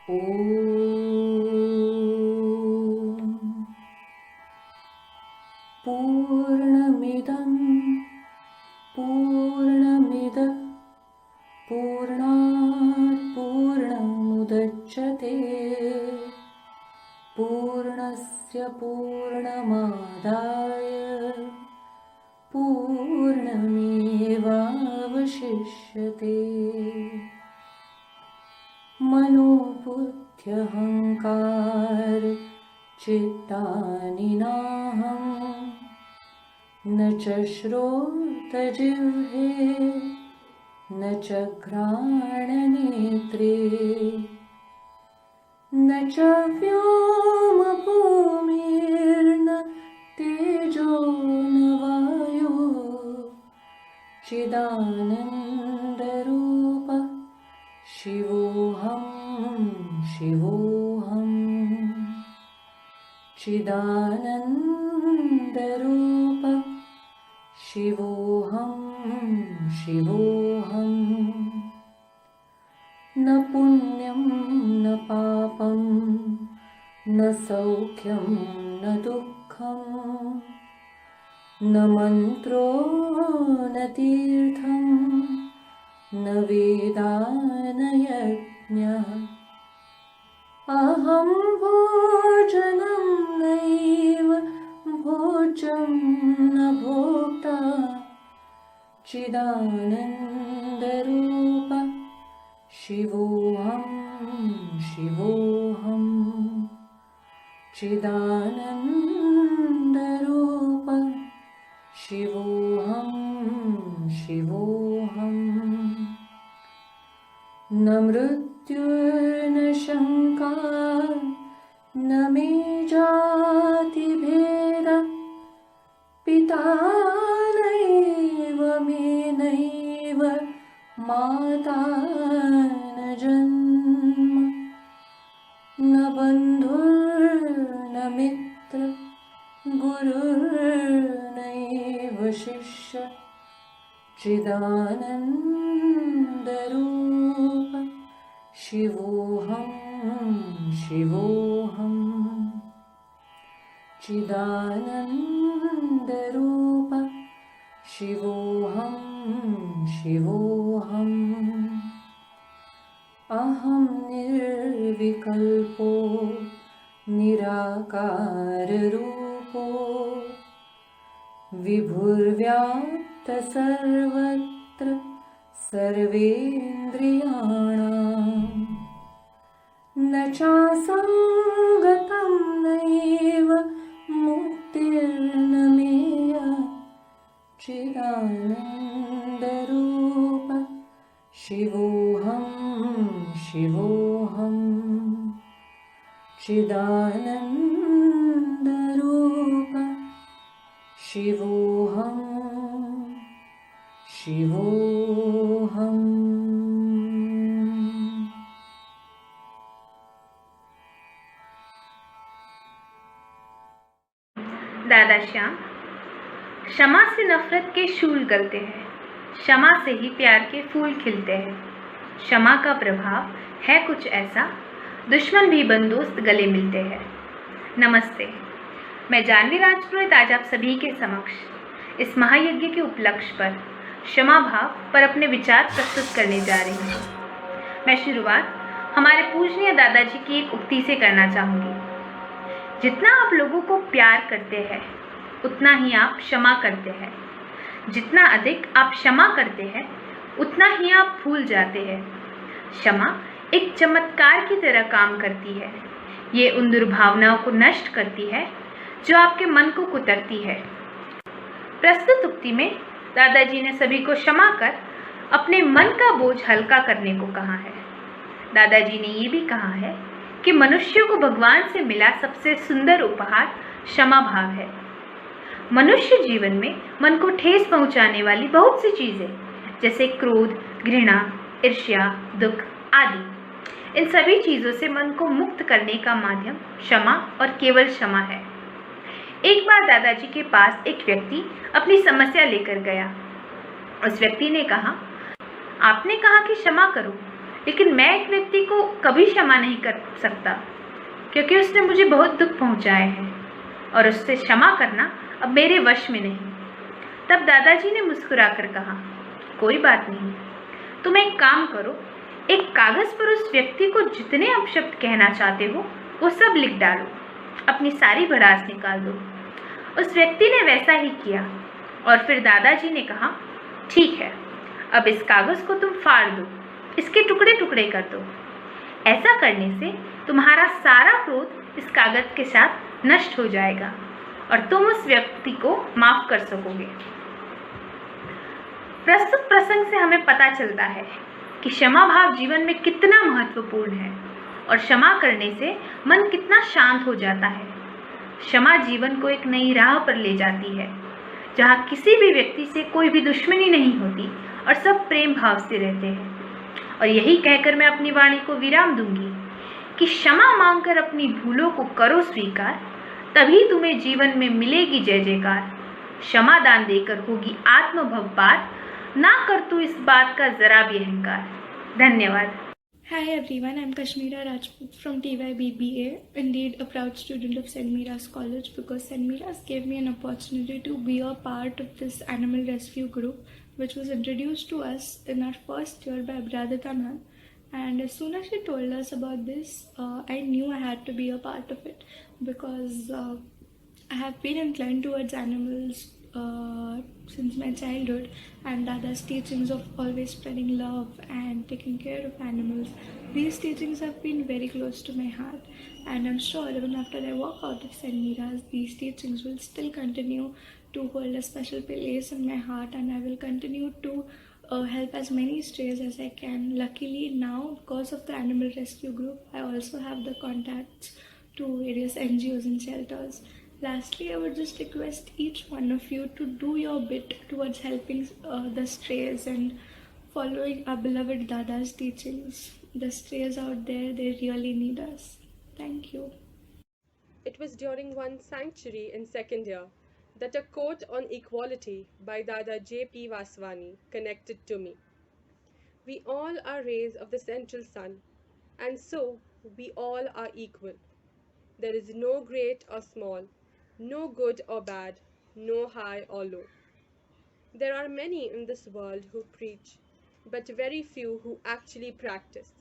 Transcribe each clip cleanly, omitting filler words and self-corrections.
पूर्णमिदं पूर्णमिदः पूर्णात् पूर्णमुदच्यते पूर्णस्य पूर्णमादाय पूर्णमेवावशिष्यते। मनोबुद्ध्यहङ्कार चित्तानि नाहं न च श्रोत्रजिह्वे न च घ्राणनेत्रे न च व्योमभूमिर्न तेजो न वायो चिदानन्दरूप शिवोऽहं शिवोऽहं चिदानन्दरूप शिवोऽहं शिवोऽहं। न पुण्यं न पापं न सौख्यं न दुःखं न मन्त्रो न तीर्थं न वेदा न यज्ञः। अहं भोजनं नैव भोज्यं न भोक्ता चिदानन्दरूप शिवोऽहं शिवोऽहं चिदानन्दरूप शिवोऽहं शिवोऽहं। न मृत्युर्न शङ्का न मे जातिभेद पिता नैव मे नैव माता न जन्म न बन्धुर्न मित्र गुरुर्नैव शिष्य चिदानन्दरूप शिवोऽहं शिवोऽहं चिदानन्दरूप शिवोऽहं शिवोऽहम्। अहं निर्विकल्पो निराकाररूपो विभुर्व्याप्तसर्वत्र सर्वेन्द्रियाणां न चासङ्गतं नैव मुक्तिर्न मेया चिदानन्दरूप शिवोऽहं शिवोऽहं चिदानन्दरूप शिवोऽहं शिवोऽहम्। दादा श्याम, क्षमा से नफरत के शूल गलते हैं, क्षमा से ही प्यार के फूल खिलते हैं। क्षमा का प्रभाव है कुछ ऐसा, दुश्मन भी बंदोस्त गले मिलते हैं। नमस्ते, मैं जानवी राजपुरोहित आज आप सभी के समक्ष इस महायज्ञ के उपलक्ष्य पर क्षमा भाव पर अपने विचार प्रस्तुत करने जा रही हूँ। मैं शुरुआत हमारे पूजनीय दादाजी की एक उक्ति से करना चाहूँगी। जितना आप लोगों को प्यार करते हैं उतना ही आप क्षमा करते हैं। जितना अधिक आप क्षमा करते हैं उतना ही आप भूल जाते हैं। क्षमा एक चमत्कार की तरह काम करती है। ये उन दुर्भावनाओं को नष्ट करती है जो आपके मन को कुतरती है। प्रस्तुत उक्ति में दादाजी ने सभी को क्षमा कर अपने मन का बोझ हल्का करने को कहा है। दादाजी ने ये भी कहा है कि मनुष्य को भगवान से मिला सबसे सुंदर उपहार क्षमा भाव है। मनुष्य जीवन में मन को ठेस पहुंचाने वाली बहुत सी चीजें जैसे क्रोध, घृणा, ईर्ष्या, दुख आदि, इन सभी चीजों से मन को मुक्त करने का माध्यम क्षमा और केवल क्षमा है। एक बार दादाजी के पास एक व्यक्ति अपनी समस्या लेकर गया। उस व्यक्ति ने कहा, आपने कहा कि क्षमा करो, लेकिन मैं एक व्यक्ति को कभी क्षमा नहीं कर सकता, क्योंकि उसने मुझे बहुत दुख पहुंचाया है और उससे क्षमा करना अब मेरे वश में नहीं। तब दादाजी ने मुस्कुराकर कहा, कोई बात नहीं, तुम एक काम करो, एक कागज पर उस व्यक्ति को जितने अपशब्द कहना चाहते हो वो सब लिख डालो, अपनी सारी भड़ास निकाल दो। उस व्यक्ति ने वैसा ही किया और फिर दादाजी ने कहा, ठीक है, अब इस कागज को तुम फाड़ दो, इसके टुकड़े टुकड़े कर दो। ऐसा करने से तुम्हारा सारा क्रोध इस कागज के साथ नष्ट हो जाएगा और तुम उस व्यक्ति को माफ कर सकोगे। प्रस्तुत प्रसंग से हमें पता चलता है कि क्षमा भाव जीवन में कितना महत्वपूर्ण है और क्षमा करने से मन कितना शांत हो जाता है। क्षमा जीवन को एक नई राह पर ले जाती है, जहाँ किसी भी व्यक्ति से कोई भी दुश्मनी नहीं होती और सब प्रेम भाव से रहते हैं। और यही कहकर मैं अपनी वाणी को विराम दूंगी कि क्षमा मांगकर अपनी भूलों को करो स्वीकार, तभी तुम्हें जीवन में मिलेगी जय जयकार। क्षमा दान देकर होगी आत्मभव पार, ना कर तू इस बात का जरा भी अहंकार। धन्यवाद। Hi everyone, I'm Kashmira Rajput from TYBBA, indeed a proud student of St. Mira's College, because St. Mira's gave me an opportunity to be a part of this animal rescue group, which was introduced to us in our first year by Brother Tanan. And as soon as she told us about this, I knew I had to be a part of it, because I have been inclined towards animals since my childhood, and Dada's teachings of always spreading love and taking care of animals, these teachings have been very close to my heart, and I'm sure even after I walk out of St. Mira's, these teachings will still continue to hold a special place in my heart, and I will continue to help as many strays as I can. Luckily now, because of the animal rescue group, I also have the contacts to various NGOs and shelters. Lastly, I would just request each one of you to do your bit towards helping the strays and following our beloved Dada's teachings. The strays out there, they really need us. Thank you. It was during one sanctuary in second year that a quote on equality by Dada J.P. Vaswani connected to me. We all are rays of the central sun, and so we all are equal. There is no great or small, no good or bad, no high or low. There are many in this world who preach, but very few who actually practice.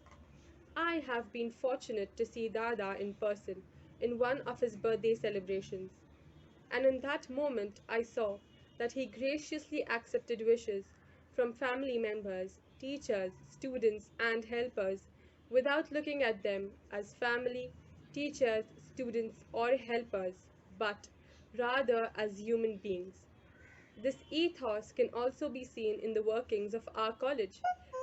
I have been fortunate to see Dada in person in one of his birthday celebrations, and in that moment I saw that he graciously accepted wishes from family members, teachers, students, and helpers without looking at them as family, teachers, students, or helpers, but rather as human beings. This ethos can also be seen in the workings of our college,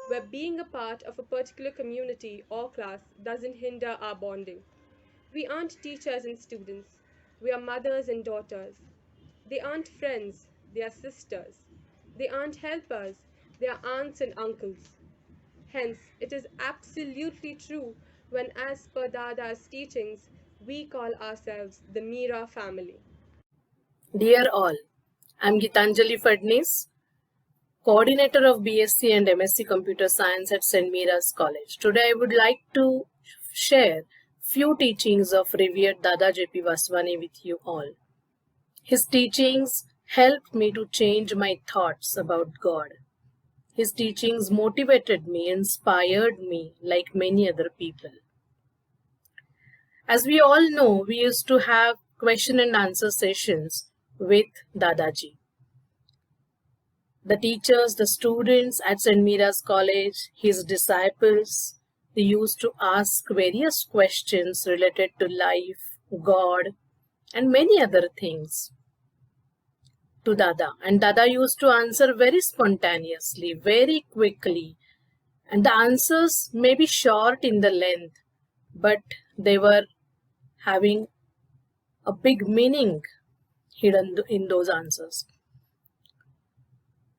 where being a part of a particular community or class doesn't hinder our bonding. We aren't teachers and students, we are mothers and daughters. They aren't friends, they are sisters. They aren't helpers, they are aunts and uncles. Hence, it is absolutely true when, as per Dada's teachings, we call ourselves the Mira family. Dear all, I am Gitanjali Fadnis, Coordinator of BSc and MSc Computer Science at St. Mira's College. Today I would like to share few teachings of revered Dada J.P. Vaswani with you all. His teachings helped me to change my thoughts about God. His teachings motivated me, inspired me like many other people. As we all know, we used to have question and answer sessions with Dadaji. The teachers, the students at St. Mira's College, his disciples, they used to ask various questions related to life, God, and many other things to Dada. And Dada used to answer very spontaneously, very quickly. And the answers may be short in the length, but they were having a big meaning hidden in those answers.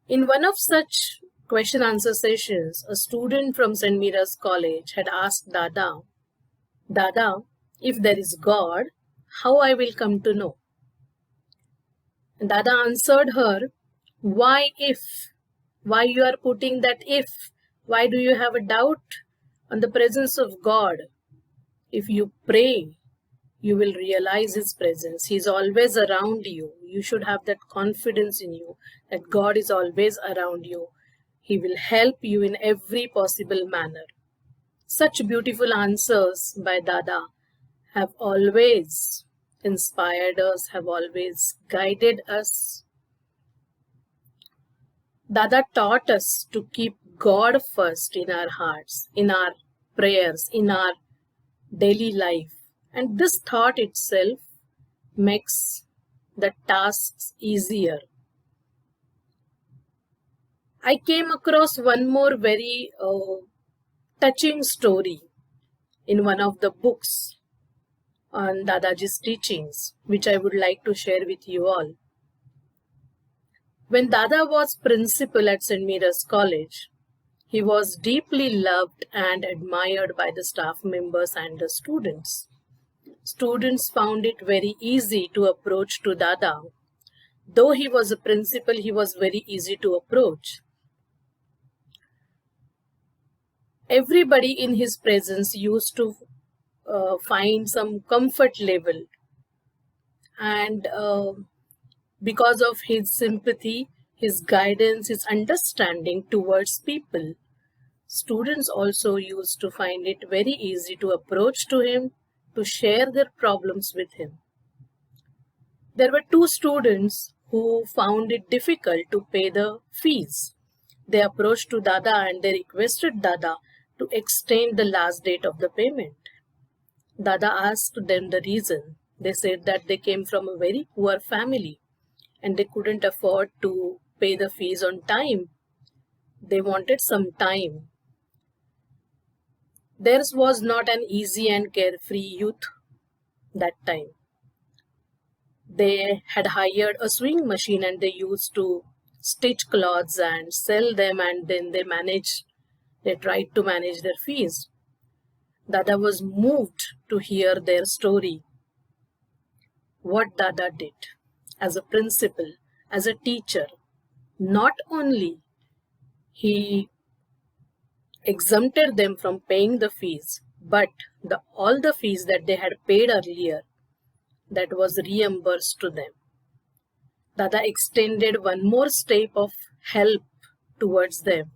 In one of such question answer sessions, a student from St. Mira's College had asked Dada, Dada, if there is God, how I will come to know? And Dada answered her, why if? Why you are putting that if? Why do you have a doubt? on the presence of God. If you pray, you will realize His presence. He's always around you. You should have that confidence in you that God is always around you. He will help you in every possible manner. Such beautiful answers by Dada have always inspired us, have always guided us. Dada taught us to keep God first in our hearts, in our prayers, in our daily life. And this thought itself makes the tasks easier. I came across one more very touching story in one of the books on Dadaji's teachings, which I would like to share with you all. When Dada was principal at St. Mira's College, he was deeply loved and admired by the staff members and the students. Students found it very easy to approach to Dada. Though he was a principal, he was very easy to approach. Everybody in his presence used to find some comfort level, and because of his sympathy, his guidance, his understanding towards people, students also used to find it very easy to approach to him, to share their problems with him. There were 2 students who found it difficult to pay the fees. They approached to Dada and they requested Dada to extend the last date of the payment. Dada asked them the reason. They said that they came from a very poor family and they couldn't afford to pay the fees on time. They wanted some time. Theirs was not an easy and carefree youth that time. They had hired a sewing machine and they used to stitch clothes and sell them, and then they tried to manage their fees. Dada was moved to hear their story. What Dada did as a principal, as a teacher, not only he exempted them from paying the fees, but all the fees that they had paid earlier, that was reimbursed to them. Dada extended one more step of help towards them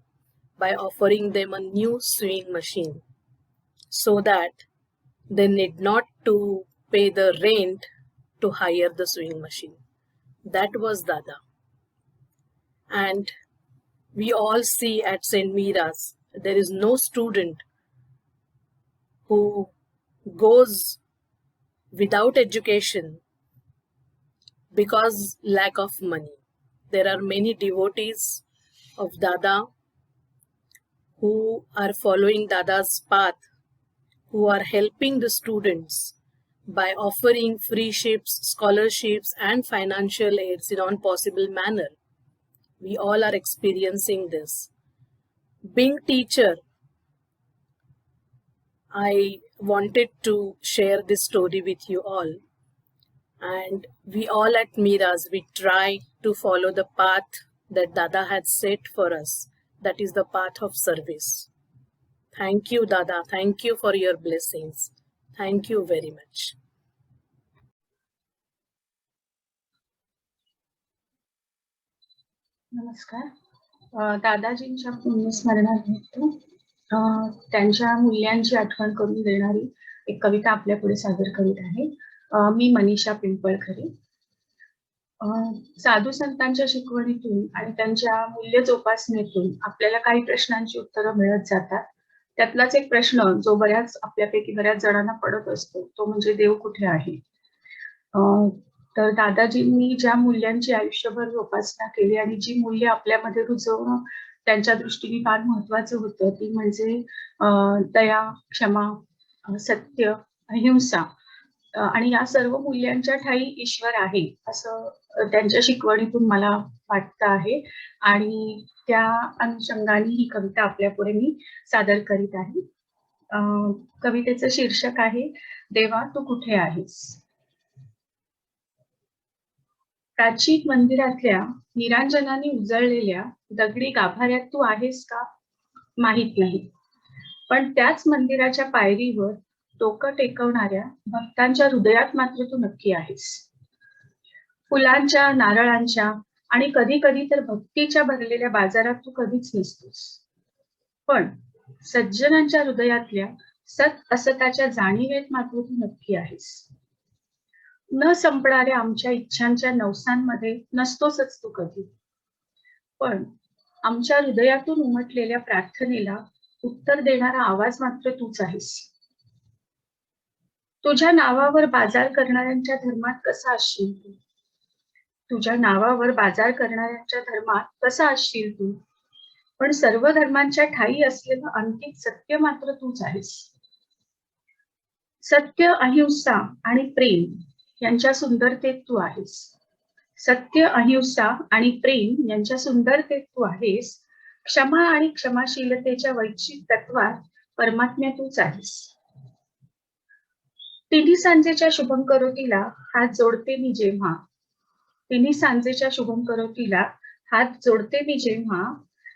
by offering them a new sewing machine so that they need not to pay the rent to hire the sewing machine. That was Dada. And we all see at St. Mira's, there is no student who goes without education because lack of money. There are many devotees of Dada who are following Dada's path, who are helping the students by offering free scholarships and financial aids in all possible manner. We all are experiencing this. Being teacher, I wanted to share this story with you all. And we all at Mira's, we try to follow the path that Dada had set for us. That is the path of service. Thank you, Dada. Thank you for your blessings. Thank you very much. नमस्कार. दादाजींच्या पुण्यस्मरणार्थ त्यांच्या मूल्यांची आठवण करून देणारी एक कविता आपल्या पुढे सादर करीत आहे. मी मनीषा पिंपळखरे. साधू संतांच्या शिकवणीतून आणि त्यांच्या मूल्य जोपासनेतून आपल्याला काही प्रश्नांची उत्तरं मिळत जातात. त्यातलाच एक प्रश्न जो आपल्यापैकी बऱ्याच जणांना पडत असतो तो म्हणजे देव कुठे आहे. तर दादाजींनी ज्या मूल्यांची आयुष्यभर जोपासना केली आणि जी मूल्य आपल्यामध्ये रुजवणं त्यांच्या दृष्टीने फार महत्वाचं होतं ती म्हणजे दया, क्षमा, सत्य, अहिंसा आणि या सर्व मूल्यांच्या ठायी ईश्वर आहे असं त्यांच्या शिकवणीतून मला वाटतं आहे. आणि त्या अनुषंगाने ही कविता आपल्या पुढे मी सादर करीत आहे. कवितेचं शीर्षक आहे देवा तू कुठे आहेस. प्राचीन मंदिरातल्या निरांजनाने उजळलेल्या दगडी गाभाऱ्यात तू आहेस का माहित नाही. पण त्याच मंदिराच्या पायरीवर डोकं टेकवणाऱ्या भक्तांच्या हृदयात मात्र तू नक्की आहेस. फुलांच्या, नारळांच्या आणि कधी कधी तर भक्तीच्या भरलेल्या बाजारात तू कधीच नसतोस. पण सज्जनांच्या हृदयातल्या सत असताच्या जाणीवेत मात्र तू नक्की आहेस. न संपणाऱ्या आमच्या इच्छांच्या नवसांमध्ये नसतोसच तू कधी. पण आमच्या हृदयातून उमटलेल्या प्रार्थनेला उत्तर देणारा आवाज मात्र तूच आहेस. तुझ्या नावावर बाजार करणाऱ्यांच्या धर्मात कसा असशील तू? तुझ्या नावावर बाजार करणाऱ्यांच्या धर्मात कसा असशील तू? पण सर्व धर्मांच्या ठायी असलेलं अंतिम सत्य मात्र तूच आहेस. सत्य, अहिंसा आणि प्रेम यांच्या सुंदरतेत तू आहेस. सत्य, अहिंसा आणि प्रेम यांच्या सुंदरतेत तू आहेस. क्षमा आणि क्षमाशीलतेच्या वैश्विक तत्वात परमात्म्या तूच आहेस. तिन्ही सांजेच्या शुभंकरोतीला हात जोडते मी जेव्हा, तिन्ही सांजेच्या शुभंकरोतीला हात जोडते मी जेव्हा,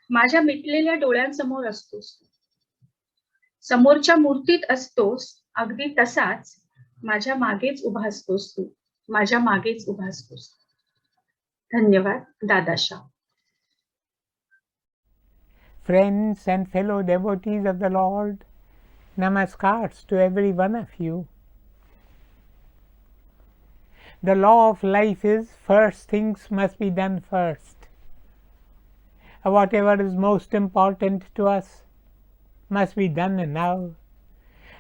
माझ्या मिटलेल्या डोळ्यांसमोर असतोस. समोरच्या मूर्तीत असतोस, अगदी तसाच माझ्या मागेच उभा असतोस तू, माझ्या मागेच उभा असतोस. धन्यवाद. दादाशाह. Friends and fellow devotees of the Lord, namaskars to every one of you. The law of life is first things must be done first. Whatever is most important to us must be done now.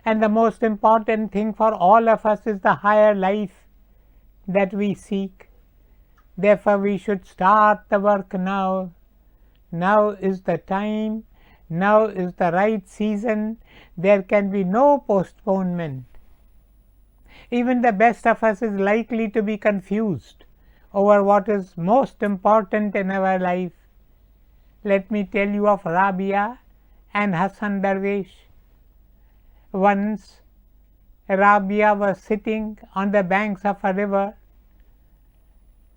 And the most important thing for all of us is the higher life that we seek. Therefore we should start the work now. Now is the time, now is the right season, there can be no postponement. Even the best of us is likely to be confused over what is most important in our life. Let me tell you of Rabia and Hassan Darwish. Once Rabia was sitting on the banks of a river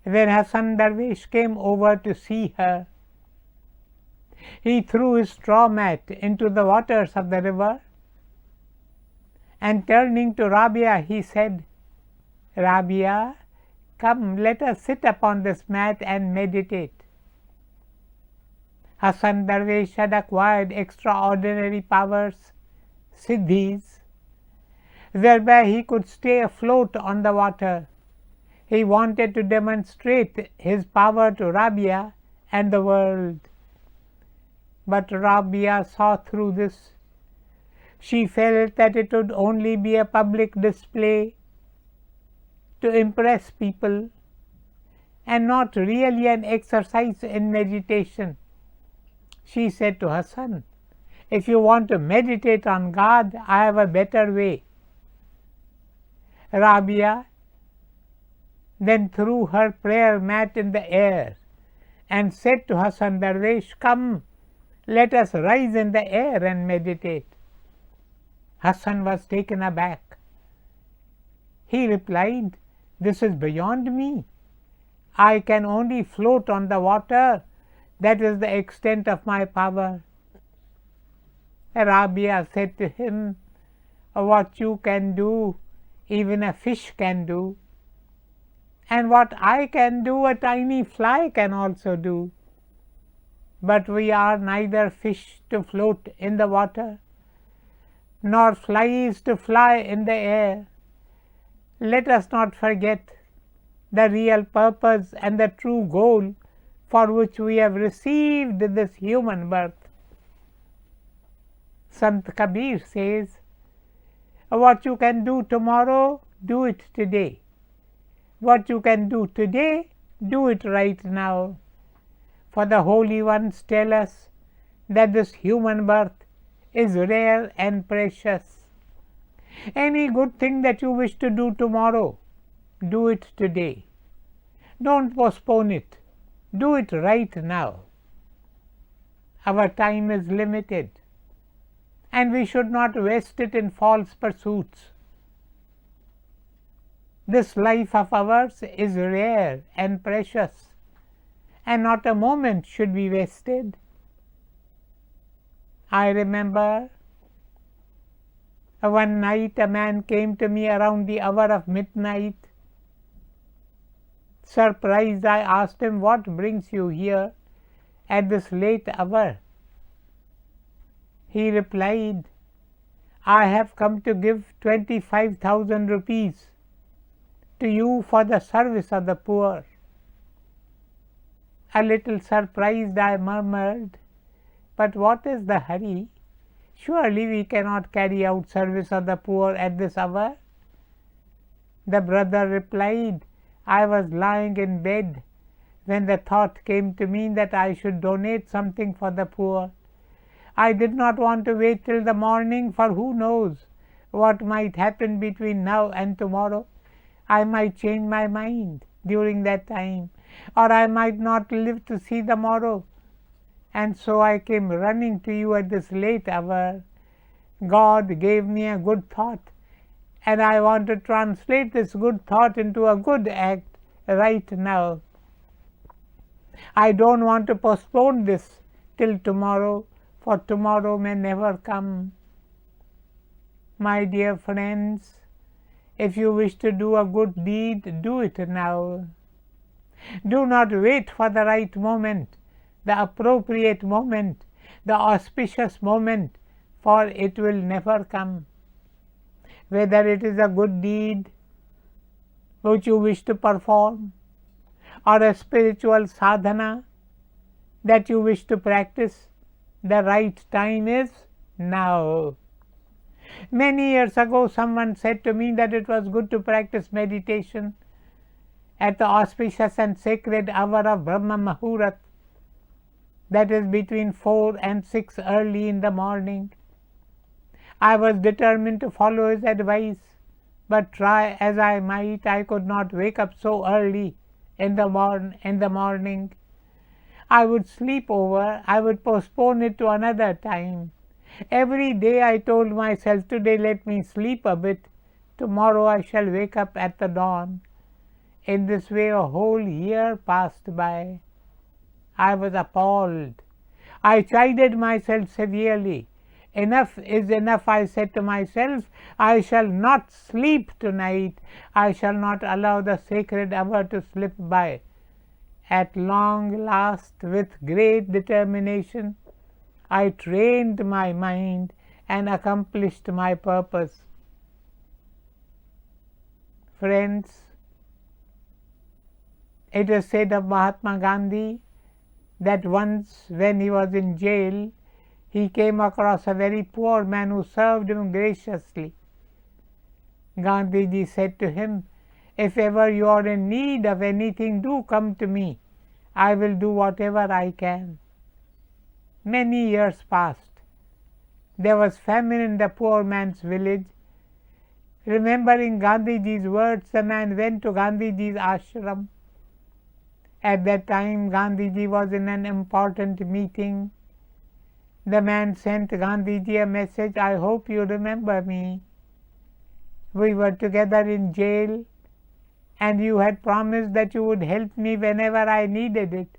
when Hassan Darwish came over to see her. He threw his straw mat into the waters of the river, and turning to Rabia he said, "Rabia, come, let us sit upon this mat and meditate." Hassan Darwish had acquired extraordinary powers, siddhis, whereby he could stay afloat on the water. He wanted to demonstrate his power to Rabia and the world. But Rabia saw through this. She felt that it would only be a public display to impress people and not really an exercise in meditation. She said to Hassan, "If you want to meditate on God, I have a better way." Rabia then threw her prayer mat in the air and said to Hassan Darwish, "Come, let us rise in the air and meditate." Hassan was taken aback. He replied, "This is beyond me. I can only float on the water. That is the extent of my power." Rabia said to him, "What you can do, even a fish can do. And what I can do, a tiny fly can also do. But we are neither fish to float in the water, nor flies to fly in the air. Let us not forget the real purpose and the true goal for which we have received this human birth." Sant Kabir says, "What you can do tomorrow, do it today. What you can do today, do it right now." For the holy ones tell us that this human birth is rare and precious. Any good thing that you wish to do tomorrow, do it today. Don't postpone it. Do it right now. Our time is limited, and we should not waste it in false pursuits. This life of ours is rare and precious, and not a moment should be wasted. I remember One night a man came to me around the hour of midnight. Surprised, I asked him, "What brings you here at this late hour?" He replied, "I have come to give 25,000 rupees to you for the service of the poor." A little surprised, I murmured, "But what is the hurry? Surely we cannot carry out service of the poor at this hour." The brother replied, "I was lying in bed when the thought came to me that I should donate something for the poor. I did not want to wait till the morning, for who knows what might happen between now and tomorrow. I might change my mind during that time, or I might not live to see the morrow. And so I came running to you at this late hour. God gave me a good thought, and I want to translate this good thought into a good act right now. I don't want to postpone this till tomorrow, for tomorrow may never come." My dear friends, if you wish to do a good deed, do it now. Do not wait for the right moment, the appropriate moment, the auspicious moment, for it will never come. Whether it is a good deed which you wish to perform, or a spiritual sadhana that you wish to practice, the right time is now. Many years ago, someone said to me that it was good to practice meditation at the auspicious and sacred hour of Brahma Muhurat, that is between 4 and 6 early in the morning. I was determined to follow his advice, but try as I might, I could not wake up so early in the morning. I would sleep over, I would postpone it to another time. Every day I told myself, "Today let me sleep a bit, tomorrow I shall wake up at the dawn." In this way a whole year passed by. I was appalled. I chided myself severely. "Enough is enough," I said to myself. "I shall not sleep tonight. I shall not allow the sacred hour to slip by." At long last, with great determination, I trained my mind and accomplished my purpose. Friends, it is said of Mahatma Gandhi that once when he was in jail, he came across a very poor man who served him graciously. Gandhiji said to him, "If ever you are in need of anything, do come to me. I will do whatever I can." Many years passed. There was famine in the poor man's village. Remembering Gandhiji's words, the man went to Gandhiji's ashram. At that time, Gandhiji was in an important meeting. The man sent Gandhiji a message, "I hope you remember me. We were together in jail, and you had promised that you would help me whenever I needed it.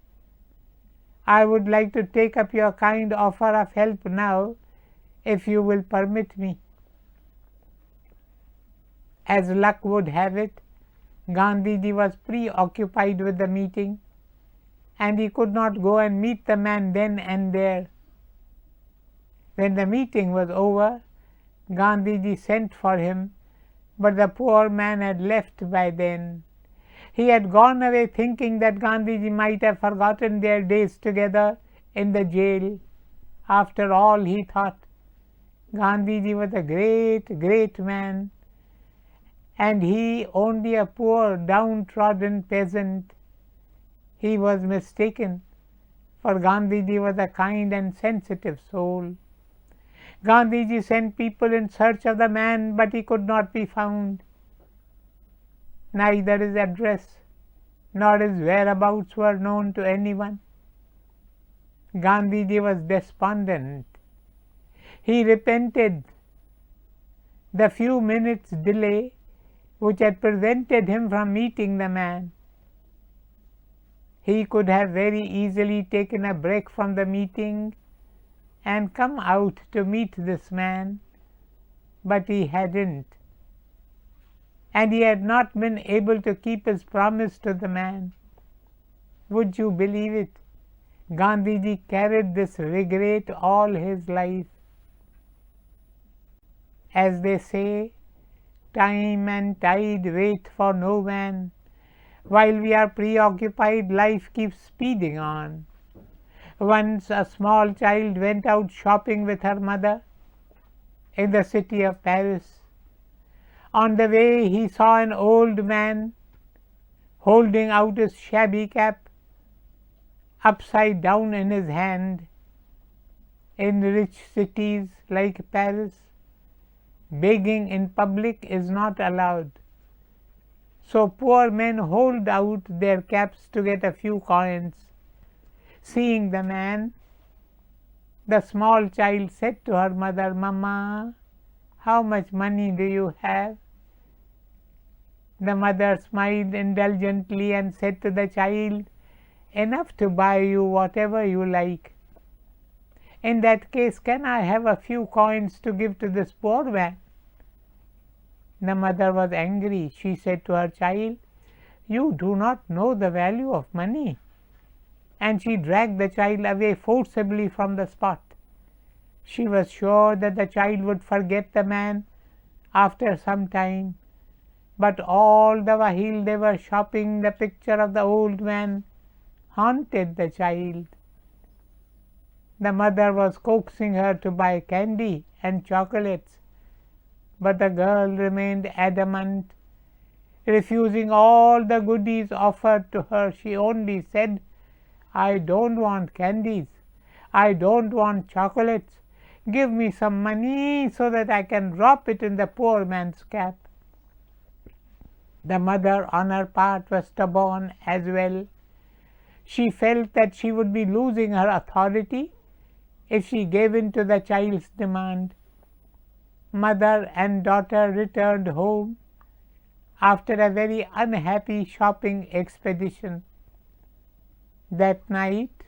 I would like to take up your kind offer of help now, if you will permit me." As luck would have it, Gandhiji was preoccupied with the meeting, and he could not go and meet the man then and there. When the meeting was over, Gandhiji sent for him, but the poor man had left by then. He had gone away thinking that Gandhiji might have forgotten their days together in the jail. After all, he thought, Gandhiji was a great, great man, and he only a poor, downtrodden peasant. He was mistaken, for Gandhiji was a kind and sensitive soul. Gandhiji sent people in search of the man, but he could not be found. Neither his address nor his whereabouts were known to anyone. Gandhiji was despondent. He repented the few minutes' delay which had prevented him from meeting the man. He could have very easily taken a break from the meeting and come out to meet this man, but he hadn't. And he had not been able to keep his promise to the man. Would you believe it? Gandhiji carried this regret all his life. As they say, time and tide wait for no man. While we are preoccupied, life keeps speeding on. Once a small child went out shopping with her mother in the city of Paris. On the way, he saw an old man holding out his shabby cap upside down in his hand. In rich cities like Paris, begging in public is not allowed. So poor men hold out their caps to get a few coins. Seeing the man, the small child said to her mother, "Mama, how much money do you have?" The mother smiled indulgently and said to the child, "Enough to buy you whatever you like." "In that case, can I have a few coins to give to this poor man?" The mother was angry. She said to her child, "You do not know the value of money." And she dragged the child away forcibly from the spot. She was sure that the child would forget the man after some time, but all the while they were shopping, the picture of the old man haunted the child. The mother was coaxing her to buy candy and chocolates, but the girl remained adamant, refusing all the goodies offered to her. She only said, "I don't want candies. I don't want chocolates. Give me some money so that I can drop it in the poor man's cap." The mother on her part was stubborn as well. She felt that she would be losing her authority if she gave in to the child's demand. Mother and daughter returned home after a very unhappy shopping expedition. That night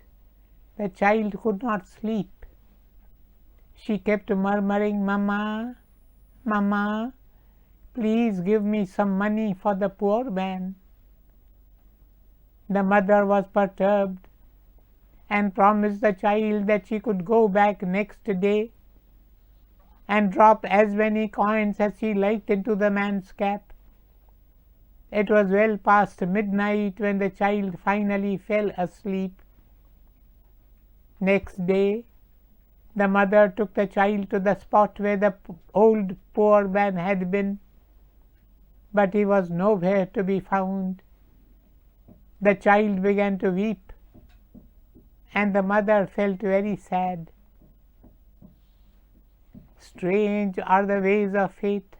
the child could not sleep. She kept murmuring, "Mama, Mama, please give me some money for the poor man." The mother was perturbed and promised the child that she could go back next day and drop as many coins as she liked into the man's cap. It was well past midnight when the child finally fell asleep. Next day, the mother took the child to the spot where the old poor man had been, but he was nowhere to be found. The child began to weep, and the mother felt very sad. Strange are the ways of fate.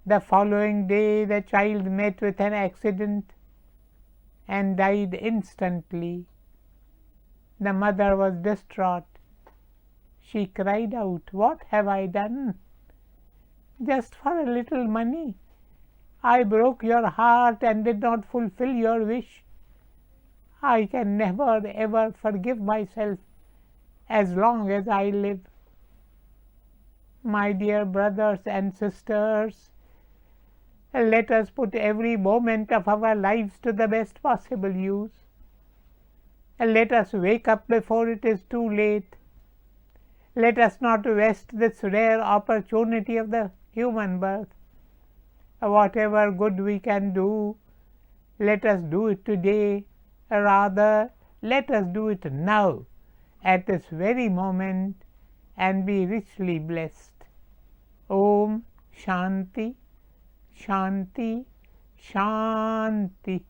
The following day the child met with an accident and died instantly. The mother was distraught. She cried out, "What have I done? Just for a little money, I broke your heart and did not fulfill your wish. I can never ever forgive myself as long as I live." My dear brothers and sisters, let us put every moment of our lives to the best possible use. Let us wake up before it is too late. Let us not waste this rare opportunity of the human birth. Whatever good we can do, let us do it today. Rather, let us do it now, at this very moment, and be richly blessed. Om Shanti, Shanti, Shanti.